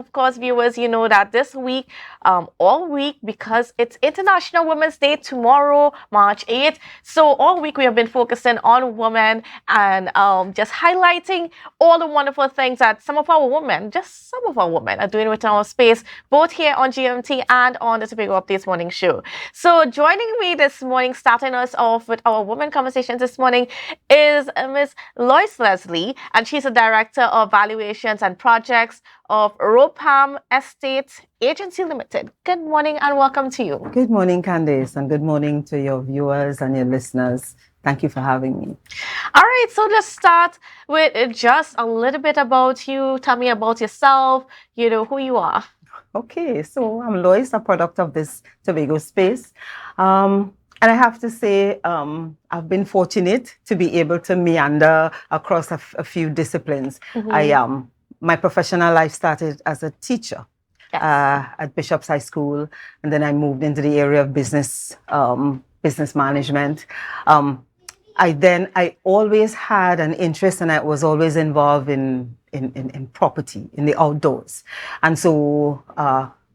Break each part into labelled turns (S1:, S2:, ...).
S1: Of course, viewers, you know that this week, all week, because it's International Women's Day tomorrow, March 8th. So all week we have been focusing on women and just highlighting all the wonderful things that some of our women, just some of our women, are doing with our space, both here on GMT and on the Tobago Updates Morning Show. So joining me this morning, starting us off with our women conversations this morning, is Miss Lois Leslie, and she's a director of valuations and projects of Ropam Estate Agency Limited. Good morning and welcome to you.
S2: Good morning, Kandace, and good morning to your viewers and your listeners. Thank you for having me.
S1: All right, so let's start with just a little bit about you. Tell me about yourself, who you are.
S2: Okay, so I'm Lois, a product of this Tobago space. And I have to say, I've been fortunate to be able to meander across a few disciplines. My professional life started as a teacher.
S1: Yes.
S2: At Bishop's High School, and then I moved into the area of business management. I always had an interest, and I was always involved in property, in the outdoors, and so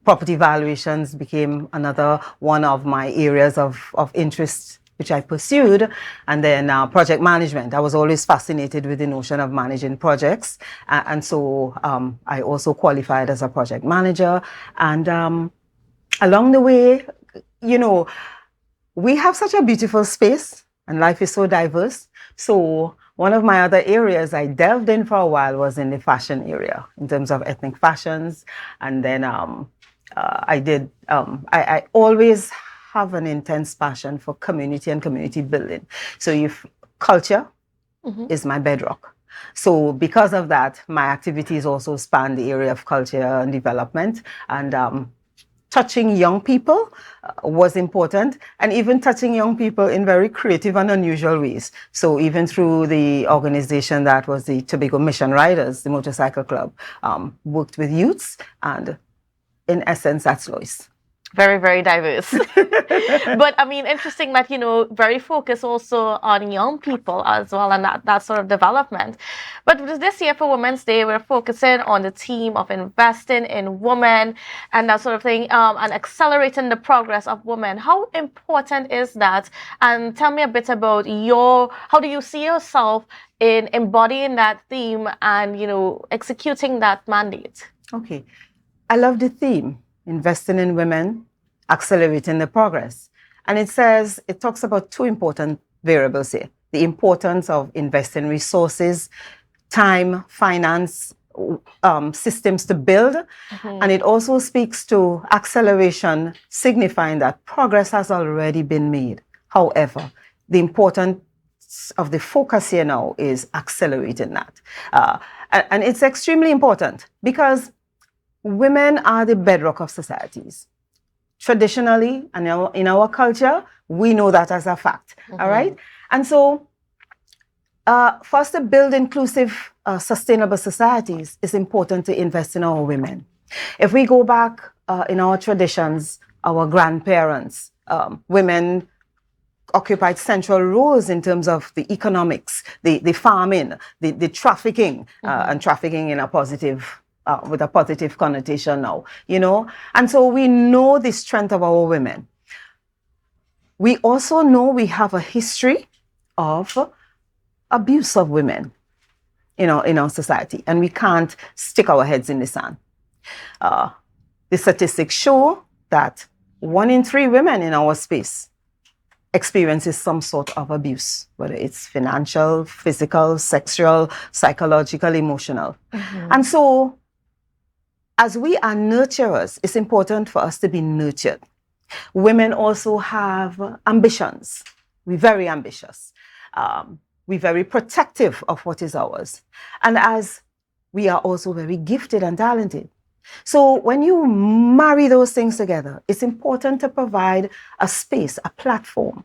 S2: property valuations became another one of my areas of interest, which I pursued. And then project management. I was always fascinated with the notion of managing projects. And so I also qualified as a project manager. And along the way, we have such a beautiful space and life is so diverse. So one of my other areas I delved in for a while was in the fashion area, in terms of ethnic fashions. And then I always have an intense passion for community and community building. So if culture is my bedrock. So because of that, my activities also span the area of culture and development. And touching young people was important, and even touching young people in very creative and unusual ways. So even through the organization that was the Tobago Mission Riders, the motorcycle club, worked with youths, and in essence, that's Lois.
S1: Very, very diverse. But I mean, interesting that, very focused also on young people as well, and that sort of development. But this year for Women's Day, we're focusing on the theme of investing in women and that sort of thing, and accelerating the progress of women. How important is that? And tell me a bit about how do you see yourself in embodying that theme and, executing that mandate?
S2: Okay. I love the theme. Investing in women, accelerating the progress. And it talks about two important variables here. The importance of investing resources, time, finance, systems to build. And it also speaks to acceleration, signifying that progress has already been made. However, the importance of the focus here now is accelerating that. And it's extremely important because women are the bedrock of societies. Traditionally, and in our culture, we know that as a fact. All right? And so, for us to build inclusive, sustainable societies, it's important to invest in our women. If we go back in our traditions, our grandparents, women occupied central roles in terms of the economics, the farming, the trafficking, and trafficking in a positive with a positive connotation now, And so we know the strength of our women. We also know we have a history of abuse of women, in our society, and we can't stick our heads in the sand. The statistics show that 1 in 3 women in our space experiences some sort of abuse, whether it's financial, physical, sexual, psychological, emotional. And so, as we are nurturers, it's important for us to be nurtured. Women also have ambitions. We're very ambitious. We're very protective of what is ours. And as we are also very gifted and talented. So when you marry those things together, it's important to provide a space, a platform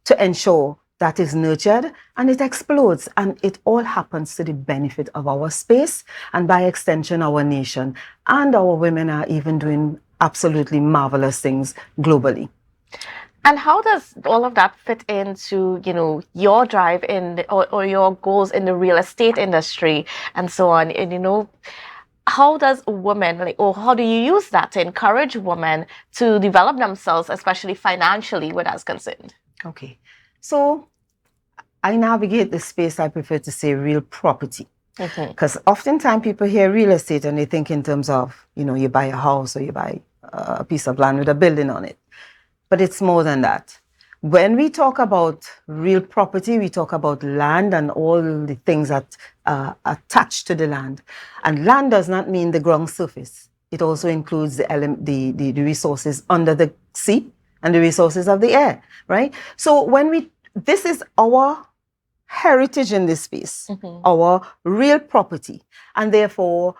S2: to ensure that is nurtured and it explodes, and it all happens to the benefit of our space and by extension our nation. And our women are even doing absolutely marvelous things globally.
S1: And how does all of that fit into, your drive or your goals in the real estate industry and so on? And, how does women, like, or how do you use that to encourage women to develop themselves, especially financially, where that's concerned?
S2: Okay. So I navigate the space, I prefer to say real property. Because oftentimes people hear real estate and they think in terms of, you buy a house or you buy a piece of land with a building on it. But it's more than that. When we talk about real property, we talk about land and all the things that are attached to the land. And land does not mean the ground surface. It also includes the resources under the sea and the resources of the air, right? So this is our heritage in this space, our real property, and therefore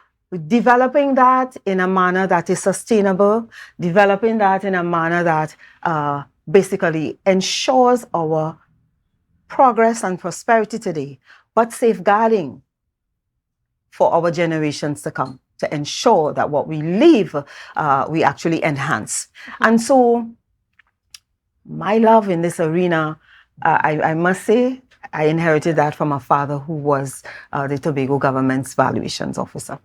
S2: developing that in a manner that is sustainable, developing that in a manner that basically ensures our progress and prosperity today, but safeguarding for our generations to come, to ensure that what we leave, we actually enhance. And so my love in this arena, I must say, I inherited that from a father who was the Tobago government's valuations officer.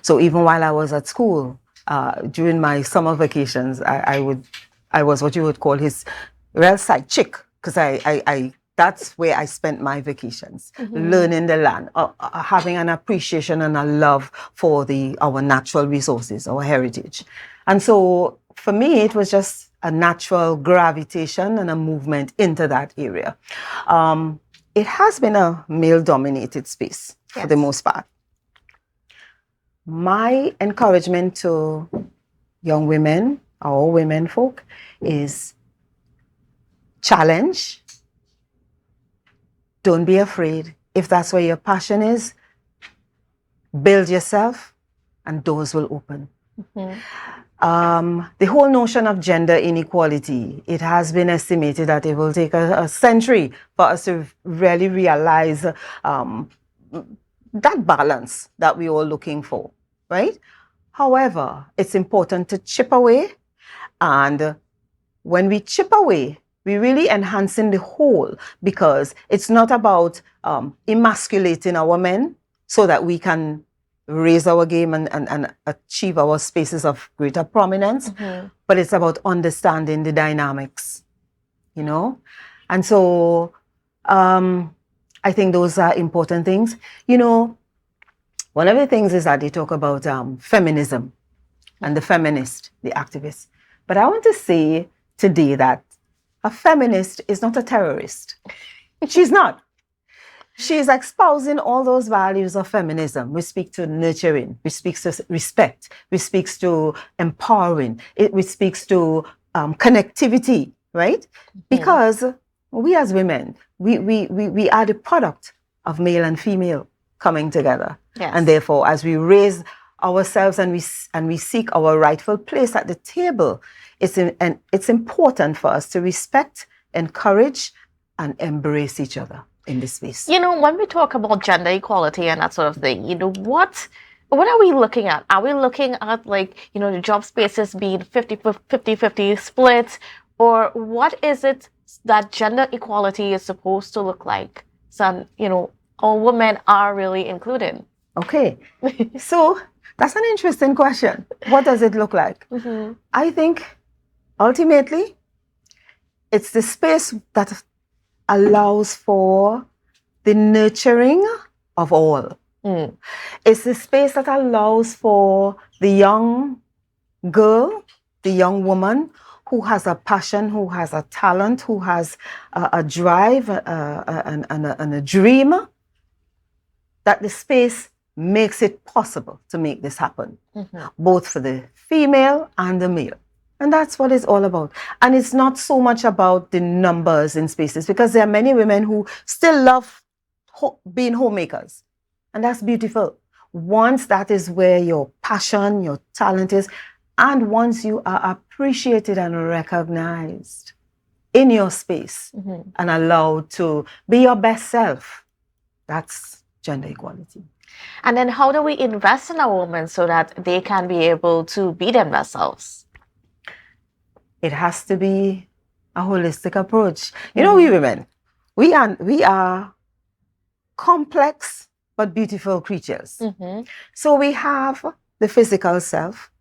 S2: So even while I was at school, during my summer vacations, I was what you would call his real side chick, because that's where I spent my vacations, learning the land, having an appreciation and a love for our natural resources, our heritage. And so for me, it was just a natural gravitation and a movement into that area. It has been a male-dominated space for the most part. My encouragement to young women, our women folk, is challenge. Don't be afraid. If that's where your passion is, build yourself and doors will open. The whole notion of gender inequality, it has been estimated that it will take a century for us to really realize that balance that we're all looking for, right? However, it's important to chip away, and when we chip away, we're really enhancing the whole, because it's not about emasculating our men so that we can raise our game and achieve our spaces of greater prominence, but it's about understanding the dynamics, And so I think those are important things. One of the things is that they talk about feminism and the feminist, the activist. But I want to say today that a feminist is not a terrorist. She's not. She's espousing all those values of feminism. We speak to nurturing, we speak to respect, we speak to empowering, we speak to connectivity, right? Because we as women, we are the product of male and female coming together. And therefore, as we raise ourselves and we seek our rightful place at the table, it's important for us to respect, encourage, and embrace each other in this space.
S1: When we talk about gender equality and that sort of thing, what are we looking at? Are we looking at the job spaces being 50-50 split, or what is it that gender equality is supposed to look like? So, all women are really included.
S2: Okay. So that's an interesting question. What does it look like? I think ultimately it's the space that allows for the nurturing of all. It's the space that allows for the young girl, the young woman who has a passion, who has a talent, who has a drive and a dream, that the space makes it possible to make this happen, both for the female and the male. And that's what it's all about. And it's not so much about the numbers in spaces, because there are many women who still love being homemakers. And that's beautiful. Once that is where your passion, your talent is, and once you are appreciated and recognized in your space and allowed to be your best self, that's gender equality.
S1: And then how do we invest in our women so that they can be able to be themselves?
S2: It has to be a holistic approach. We women, we are complex but beautiful creatures. So we have the physical self,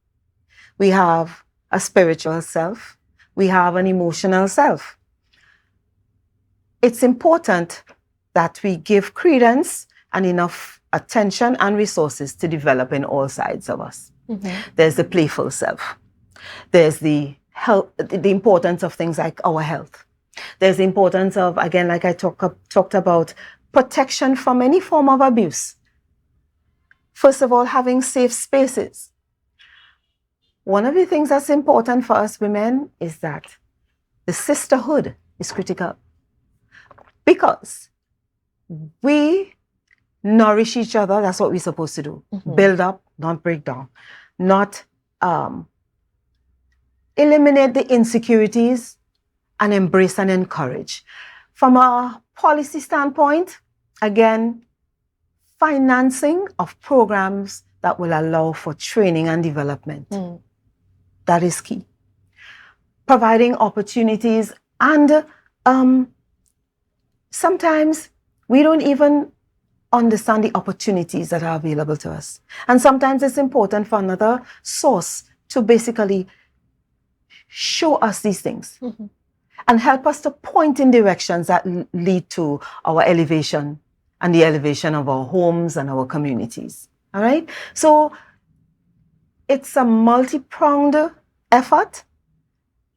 S2: we have a spiritual self, we have an emotional self. It's important that we give credence and enough attention and resources to develop in all sides of us. There's the playful self. There's the health, the importance of things like our health. There's the importance of, again, like I talked about, protection from any form of abuse. First of all, having safe spaces. One of the things that's important for us women is that the sisterhood is critical, because we nourish each other. That's what we're supposed to do. Build up, not break down. Not eliminate the insecurities, and embrace and encourage. From a policy standpoint, again, financing of programs that will allow for training and development. That is key. Providing opportunities, and sometimes we don't even understand the opportunities that are available to us. And sometimes it's important for another source to basically show us these things and help us to point in directions that lead to our elevation and the elevation of our homes and our communities. All right? So it's a multi-pronged effort,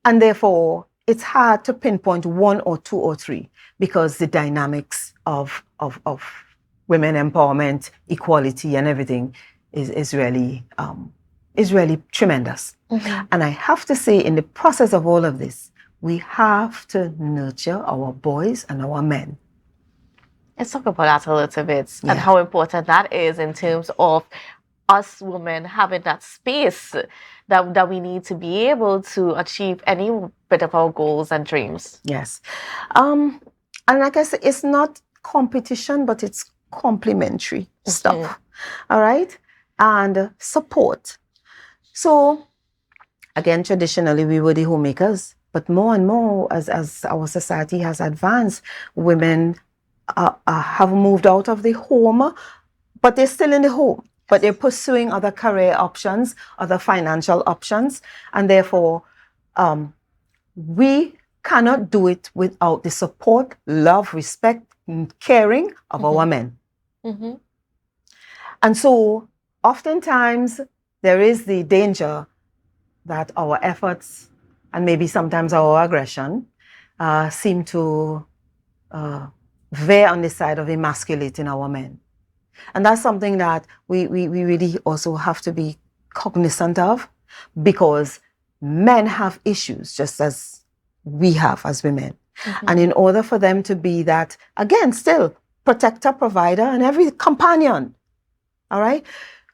S2: and therefore it's hard to pinpoint one or two or three, because the dynamics of women empowerment, equality, and everything is really tremendous. And I have to say, in the process of all of this, we have to nurture our boys and our men.
S1: Let's talk about that a little bit, and how important that is in terms of us women having that space that we need to be able to achieve any bit of our goals and dreams.
S2: Yes. And like I said, it's not competition, but it's complementary stuff. All right? And support. So, again, traditionally, we were the homemakers, but more and more, as our society has advanced, women have moved out of the home, but they're still in the home, but they're pursuing other career options, other financial options, and therefore, we cannot do it without the support, love, respect, and caring of our men. And so, oftentimes, there is the danger that our efforts and maybe sometimes our aggression seem to veer on the side of emasculating our men. And that's something that we really also have to be cognizant of, because men have issues just as we have as women. And in order for them to be that, again, still protector, provider, and every companion, all right,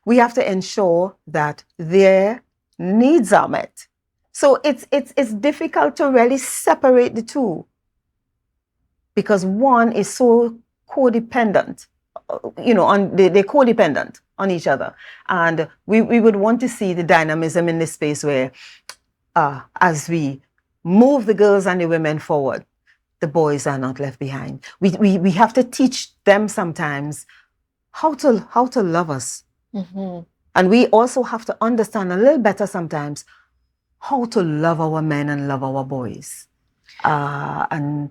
S2: we have to ensure that their needs are met. So it's difficult to really separate the two, because one is so codependent, they're codependent on each other. And we would want to see the dynamism in this space where as we move the girls and the women forward, the boys are not left behind. We have to teach them sometimes how to love us. And we also have to understand a little better sometimes how to love our men and love our boys. And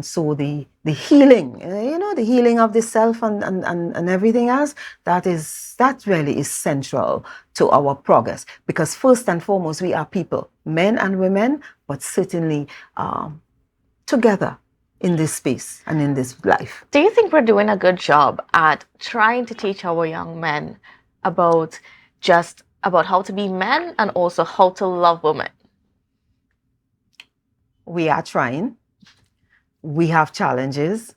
S2: so the healing, the healing of the self and everything else, that really is central to our progress. Because first and foremost, we are people, men and women, but certainly together in this space and in this life.
S1: Do you think we're doing a good job at trying to teach our young men about how to be men and also how to love women?
S2: We are trying. We have challenges.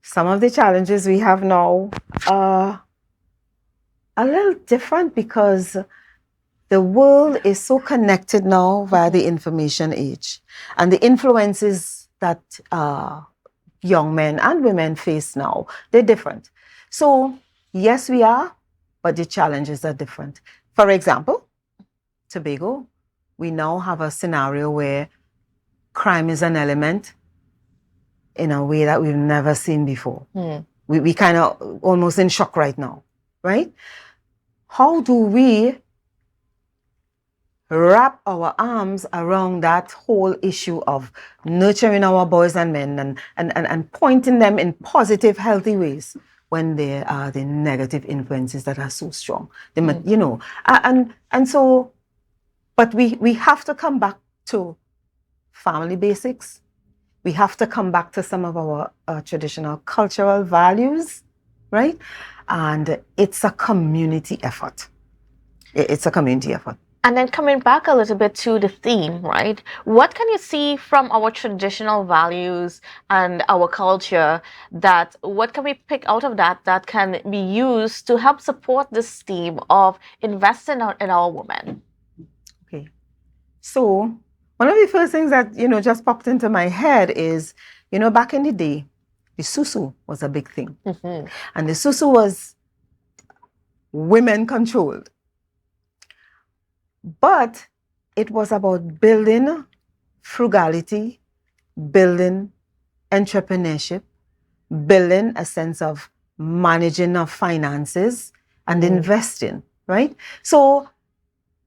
S2: Some of the challenges we have now are a little different, because the world is so connected now via the information age, and the influences that young men and women face now, they're different. So yes, we are, but the challenges are different. For example, Tobago, we now have a scenario where crime is an element in a way that we've never seen before. We kind of almost in shock right now, right? how do we wrap our arms around that whole issue of nurturing our boys and men and pointing them in positive, healthy ways when there are the negative influences that are so strong. You know, and so, but we have to come back to family basics. We have to come back to some of our traditional cultural values, right? And it's a community effort. It's a community effort.
S1: And then coming back a little bit to the theme, right? What can you see from our traditional values and our culture that what can we pick out of that that can be used to help support this theme of investing in our women?
S2: Okay. So one of the first things that, just popped into my head is, back in the day, the susu was a big thing.
S1: Mm-hmm.
S2: And the susu was women controlled. But it was about building frugality, building entrepreneurship, building a sense of managing of finances and investing, right? So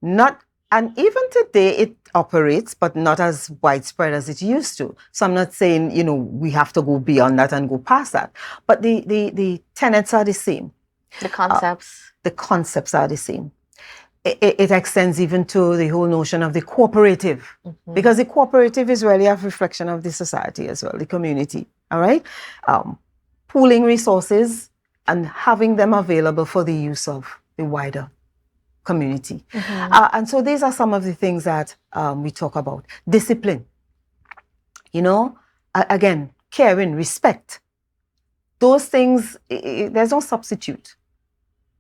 S2: and even today it operates, but not as widespread as it used to. So I'm not saying, we have to go beyond that and go past that. But the tenets are the same.
S1: The concepts.
S2: The concepts are the same. It extends even to the whole notion of the cooperative, because the cooperative is really a reflection of the society as well, the community, all right? Pooling resources and having them available for the use of the wider community. And so these are some of the things that we talk about. Discipline, again, caring, respect. Those things, there's no substitute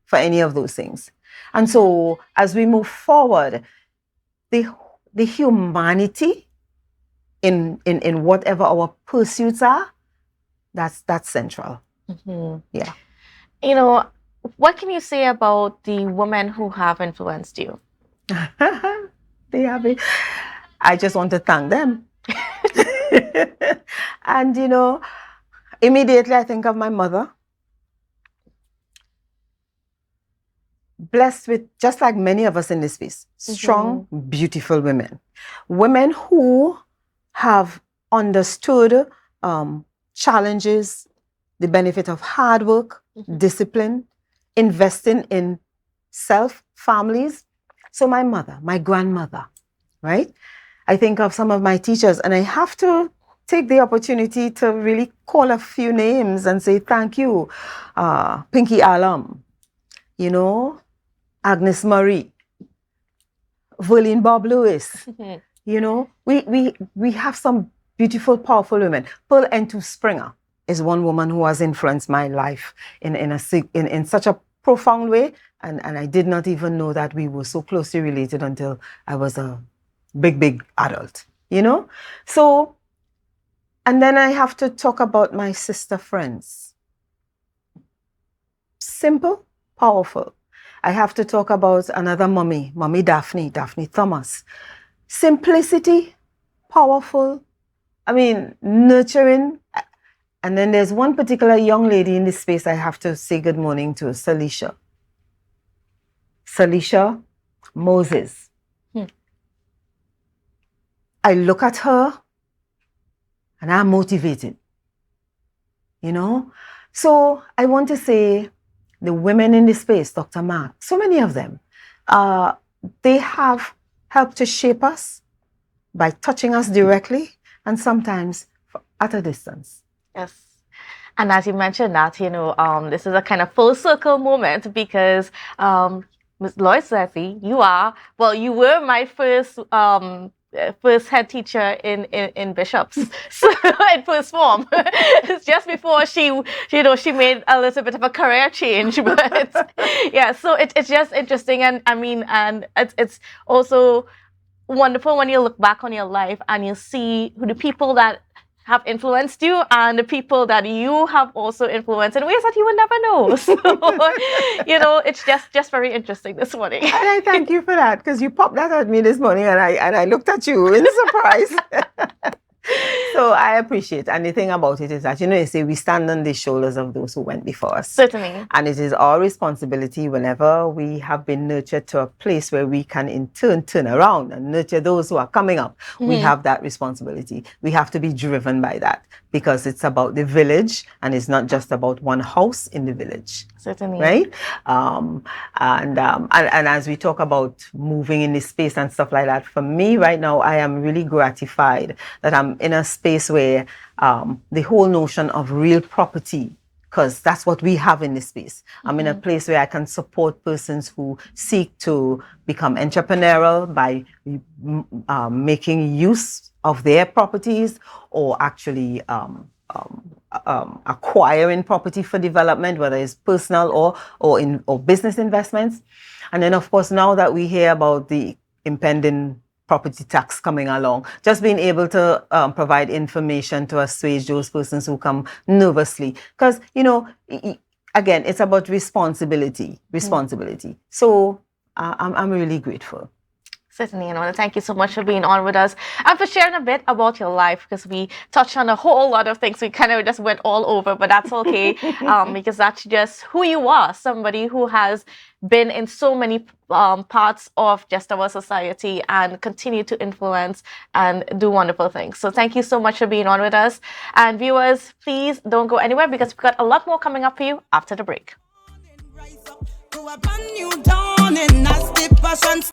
S2: for any of those things. And so as we move forward, the humanity in whatever our pursuits are, that's central. Yeah.
S1: What can you say about the women who have influenced you?
S2: They have it. I just want to thank them. And immediately I think of my mother. Blessed with, just like many of us in this space, strong, beautiful women. Women who have understood challenges, the benefit of hard work, discipline, investing in self, families. So my mother, my grandmother, right? I think of some of my teachers, and I have to take the opportunity to really call a few names and say thank you. Pinky Alam, Agnes Marie, Verlene Bob Lewis. We have some beautiful, powerful women. Pearl N2 Springer is one woman who has influenced my life in such a profound way. And I did not even know that we were so closely related until I was a big adult, So, and then I have to talk about my sister friends. Simple, powerful. I have to talk about another Mommy Daphne Thomas. Simplicity, powerful, nurturing. And then there's one particular young lady in this space I have to say good morning to, Salisha Moses. I look at her and I'm motivated, So I want to say, the women in this space, Dr. Mark, so many of them, they have helped to shape us by touching us directly and sometimes at a distance.
S1: Yes. And as you mentioned that, this is a kind of full circle moment because Ms. Lois Leslie, you were my first head teacher in Bishops, so in first form. It's just before she made a little bit of a career change, but yeah. So it's just interesting, and and it's also wonderful when you look back on your life and you see who the people that have influenced you and the people that you have also influenced in ways that you would never know. So, it's just very interesting this morning.
S2: And I thank you for that, because you popped that at me this morning and I looked at you in surprise. So I appreciate, and the thing about it is that, you say we stand on the shoulders of those who went before us.
S1: Certainly.
S2: And it is our responsibility whenever we have been nurtured to a place where we can in turn around and nurture those who are coming up. We have that responsibility. We have to be driven by that because it's about the village and it's not just about one house in the village.
S1: Certainly.
S2: Right? And as we talk about moving in this space and stuff like that, for me right now, I am really gratified that I'm in a space where the whole notion of real property, because that's what we have in this space. I'm in a place where I can support persons who seek to become entrepreneurial by making use of their properties or actually acquiring property for development, whether it's personal or business investments. And then, of course, now that we hear about the impending property tax coming along, just being able to provide information to assuage those persons who come nervously. Because, again, it's about responsibility. So I'm really grateful.
S1: Certainly, and I want to thank you so much for being on with us and for sharing a bit about your life, because we touched on a whole lot of things. We kind of just went all over, but that's okay because that's just who you are, somebody who has been in so many parts of just our society and continue to influence and do wonderful things. So thank you so much for being on with us. And viewers, please don't go anywhere because we've got a lot more coming up for you after the break.